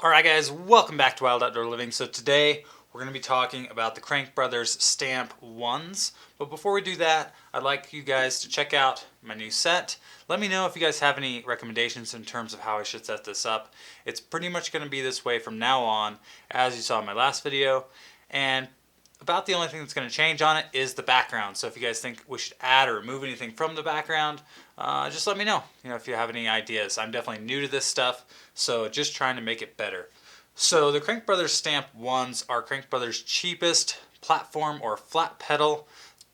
Alright guys, welcome back to Wild Outdoor Living. So today we're going to be talking about the Crankbrothers Stamp 1s. But before we do that, I'd like you guys to check out my new set. Let me know if you guys have any recommendations in terms of how I should set this up. It's pretty much going to be this way from now on, as you saw in my last video. And about the only thing that's going to change on it is the background. So if you guys think we should add or remove anything from the background, just let me know. If you have any ideas. I'm definitely new to this stuff, so just trying to make it better. So the Crankbrothers Stamp 1s are Crankbrothers' cheapest platform or flat pedal.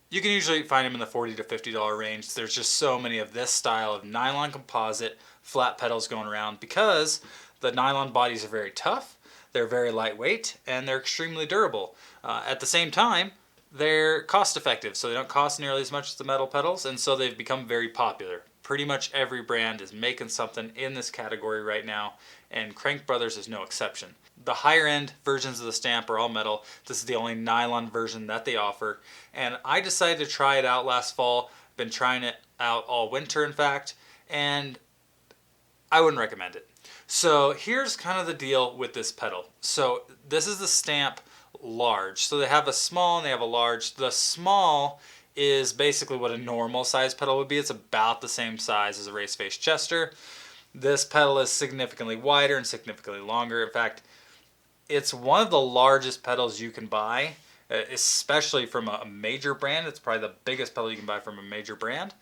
You can usually find them in the $40 to $50 range. There's just so many of this style of nylon composite flat pedals going around because the nylon bodies are very tough. They're very lightweight and they're extremely durable. At the same time, they're cost effective, so they don't cost nearly as much as the metal pedals, and so they've become very popular. Pretty much every brand is making something in this category right now, and Crankbrothers is no exception. The higher end versions of the Stamp are all metal. This is the only nylon version that they offer, and I decided to try it out last fall. Been trying it out all winter, in fact, and I wouldn't recommend it. So here's kind of the deal with this pedal. So this is the Stamp large. So they have a small and they have a large. The small is basically what a normal size pedal would be. It's about the same size as a Raceface Chester. This pedal is significantly wider and significantly longer. In fact, it's one of the largest pedals you can buy, especially from a major brand. It's probably the biggest pedal you can buy from a major brand.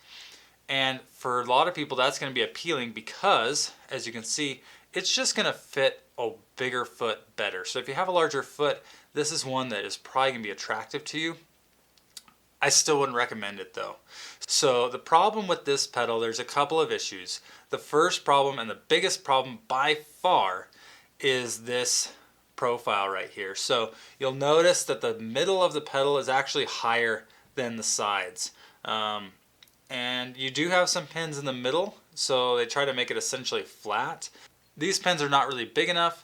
And for a lot of people, that's going to be appealing because, as you can see, it's just going to fit a bigger foot better. So if you have a larger foot, this is one that is probably going to be attractive to you. I still wouldn't recommend it though. So the problem with this pedal, there's a couple of issues. The first problem, and the biggest problem by far, is this profile right here. So you'll notice that the middle of the pedal is actually higher than the sides. And you do have some pins in the middle, so they try to make it essentially flat. These pins are not really big enough,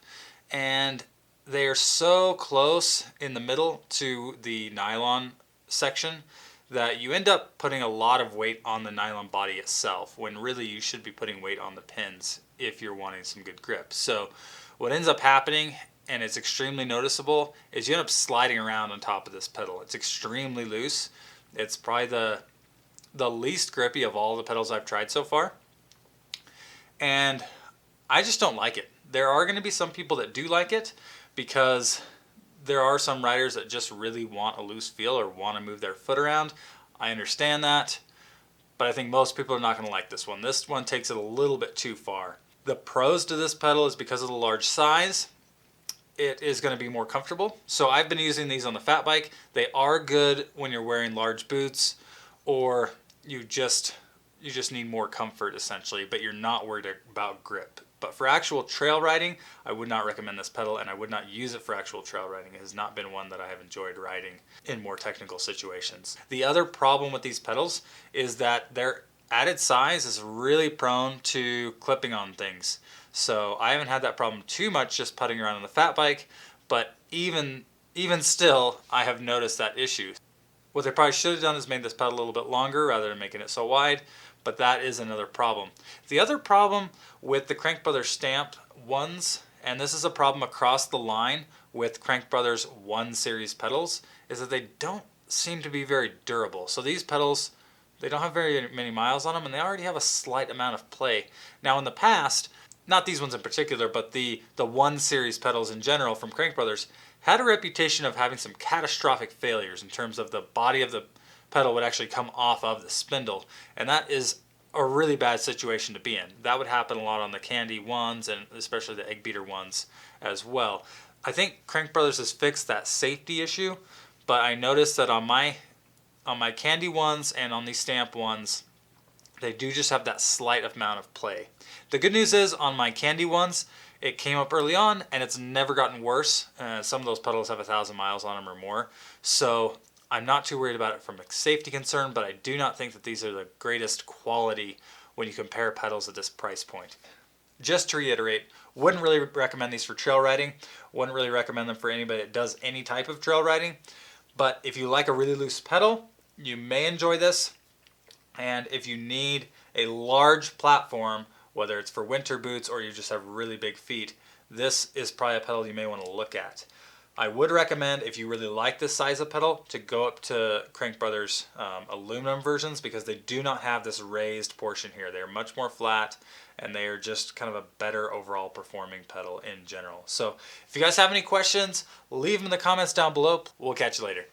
and they are so close in the middle to the nylon section that you end up putting a lot of weight on the nylon body itself, when really you should be putting weight on the pins if you're wanting some good grip. So what ends up happening, and it's extremely noticeable, is you end up sliding around on top of this pedal. It's extremely loose. It's probably the least grippy of all the pedals I've tried so far, and I just don't like it. There are going to be some people that do like it because there are some riders that just really want a loose feel or want to move their foot around. I understand that, but I think most people are not going to like this one. This one takes it a little bit too far. The pros to this pedal is because of the large size, it is going to be more comfortable. So I've been using these on the fat bike. They are good when you're wearing large boots or you just need more comfort essentially, but you're not worried about grip. But for actual trail riding, I would not recommend this pedal, and I would not use it for actual trail riding. It has not been one that I have enjoyed riding in more technical situations. The other problem with these pedals is that their added size is really prone to clipping on things. So I haven't had that problem too much just putting around on the fat bike, but even still, I have noticed that issue. What they probably should have done is made this pedal a little bit longer rather than making it so wide, but that is another problem. The other problem with the Crankbrothers Stamp 1s, and this is a problem across the line with Crankbrothers 1 series pedals, is that they don't seem to be very durable. So these pedals, they don't have very many miles on them, and they already have a slight amount of play. Now in the past, not these ones in particular, but the 1 series pedals in general from Crankbrothers had a reputation of having some catastrophic failures in terms of the body of the pedal would actually come off of the spindle, and that is a really bad situation to be in. That would happen a lot on the Candy 1s and especially the Egg Beater 1s as well. I think Crankbrothers has fixed that safety issue, but I noticed that on my Candy 1s and on these Stamp 1s, they do just have that slight amount of play. The good news is on my Candy 1s, it came up early on and it's never gotten worse. Some of those pedals have 1,000 miles on them or more, so I'm not too worried about it from a safety concern, but I do not think that these are the greatest quality when you compare pedals at this price point. Just to reiterate, wouldn't really recommend these for trail riding. Wouldn't really recommend them for anybody that does any type of trail riding. But if you like a really loose pedal, you may enjoy this. And if you need a large platform, whether it's for winter boots or you just have really big feet, this is probably a pedal you may want to look at. I would recommend, if you really like this size of pedal, to go up to Crankbrothers aluminum versions, because they do not have this raised portion here. They're much more flat, and they are just kind of a better overall performing pedal in general. So if you guys have any questions, leave them in the comments down below. We'll catch you later.